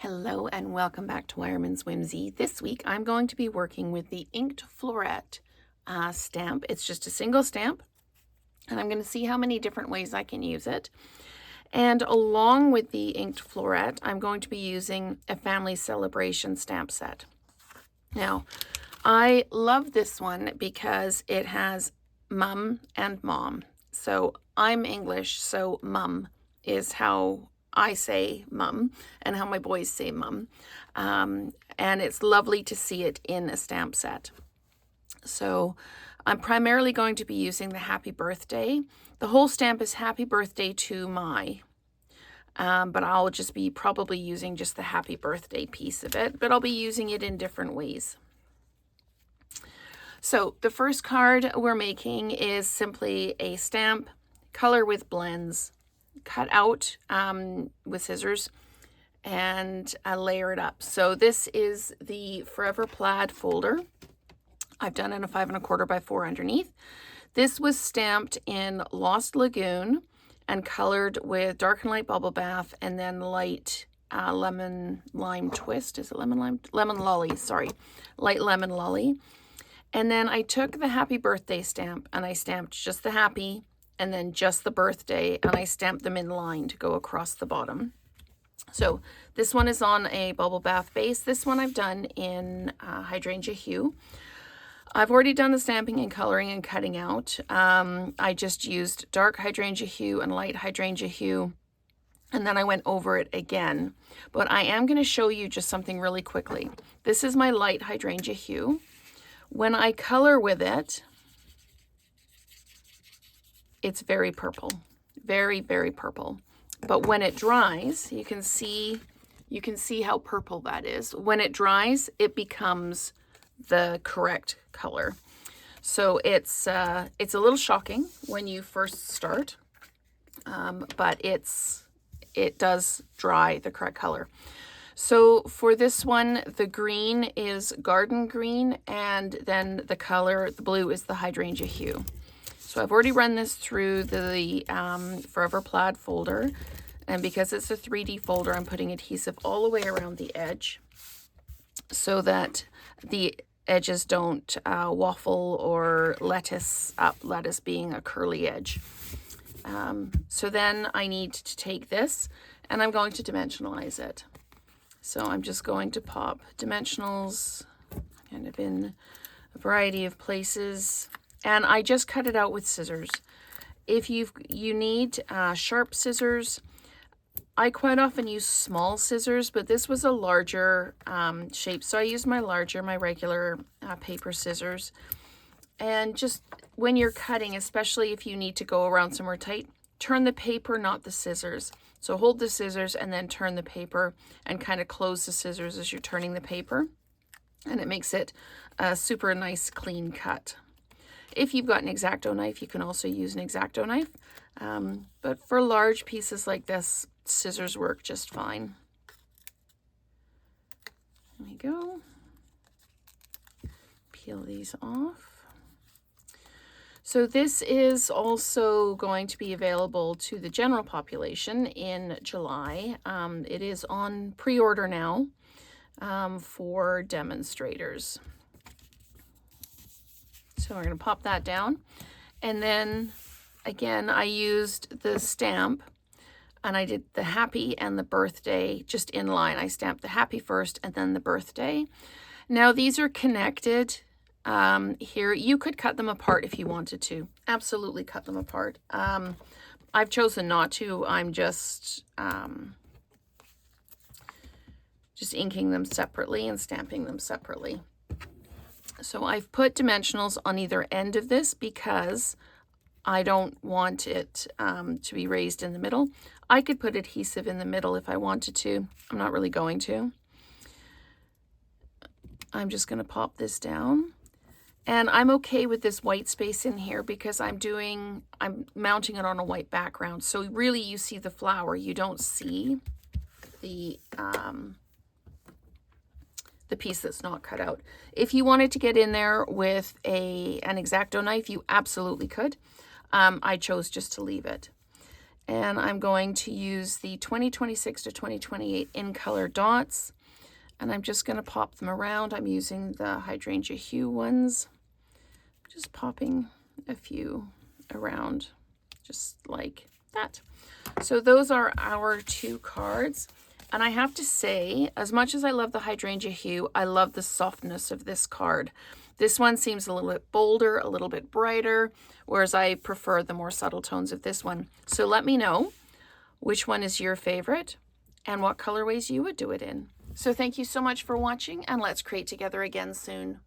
Hello and welcome back to Wireman's Whimsy. This week I'm going to be working with the Inked Floret stamp. It's just a single stamp and I'm going to see how many different ways I can use it. And along with the Inked Floret, I'm going to be using a family celebration stamp set. Now, I love this one because it has mum and mom. So I'm English, so mum is how I say mum and how my boys say mum. And it's lovely to see it in a stamp set. So I'm primarily going to be using the happy birthday. The whole stamp is happy birthday to my, but I'll just be probably using just the happy birthday piece of it, but I'll be using it in different ways. So the first card we're making is simply a stamp, color with blends, cut out with scissors, and layer it up. So this is the Forever Plaid folder. I've done in a 5 1/4 by 4 underneath. This was stamped in Lost Lagoon and colored with dark and light bubble bath and then light lemon lime twist. Is it lemon lime? Lemon lolly, sorry. Light lemon lolly. And then I took the happy birthday stamp and I stamped just the happy and then just the birthday, and I stamped them in line to go across the bottom. So this one is on a bubble bath base. This one I've done in hydrangea hue. I've already done the stamping and coloring and cutting out. I just used dark hydrangea hue and light hydrangea hue, and then I went over it again. But I am going to show you just something really quickly. This is my light hydrangea hue. When I color with it, it's very purple, very, very purple. But when it dries, you can see how purple that is. When it dries, it becomes the correct color. So it's a little shocking when you first start, but it does dry the correct color. So for this one, the green is garden green, and then the color, the blue, is the hydrangea hue. So I've already run this through the Forever Plaid folder, and because it's a 3D folder, I'm putting adhesive all the way around the edge so that the edges don't waffle or lettuce up, lettuce being a curly edge. So then I need to take this and I'm going to dimensionalize it. So I'm just going to pop dimensionals kind of in a variety of places. And I just cut it out with scissors. If you need sharp scissors, I quite often use small scissors, but this was a larger shape. So I used my regular paper scissors. And just when you're cutting, especially if you need to go around somewhere tight, turn the paper, not the scissors. So hold the scissors and then turn the paper and kind of close the scissors as you're turning the paper. And it makes it a super nice, clean cut. If you've got an X-Acto knife, you can also use an X-Acto knife. But for large pieces like this, scissors work just fine. There we go. Peel these off. So this is also going to be available to the general population in July. It is on pre-order now for demonstrators. So we're going to pop that down. And then again, I used the stamp and I did the happy and the birthday just in line. I stamped the happy first and then the birthday. Now these are connected here. You could cut them apart if you wanted to. Absolutely cut them apart. I've chosen not to. I'm just inking them separately and stamping them separately. So I've put dimensionals on either end of this because I don't want it to be raised in the middle. I could put adhesive in the middle if I wanted to. I'm not really going to. I'm just going to pop this down. And I'm okay with this white space in here because I'm mounting it on a white background. So really you see the flower. You don't see the piece that's not cut out. If you wanted to get in there with an X-Acto knife, you absolutely could. I chose just to leave it. And I'm going to use the 2026 to 2028 in color dots. And I'm just going to pop them around. I'm using the Hydrangea Hue ones. Just popping a few around, just like that. So those are our 2 cards. And I have to say, as much as I love the Hydrangea Hue, I love the softness of this card. This one seems a little bit bolder, a little bit brighter, whereas I prefer the more subtle tones of this one. So let me know which one is your favorite and what colorways you would do it in. So thank you so much for watching, and let's create together again soon.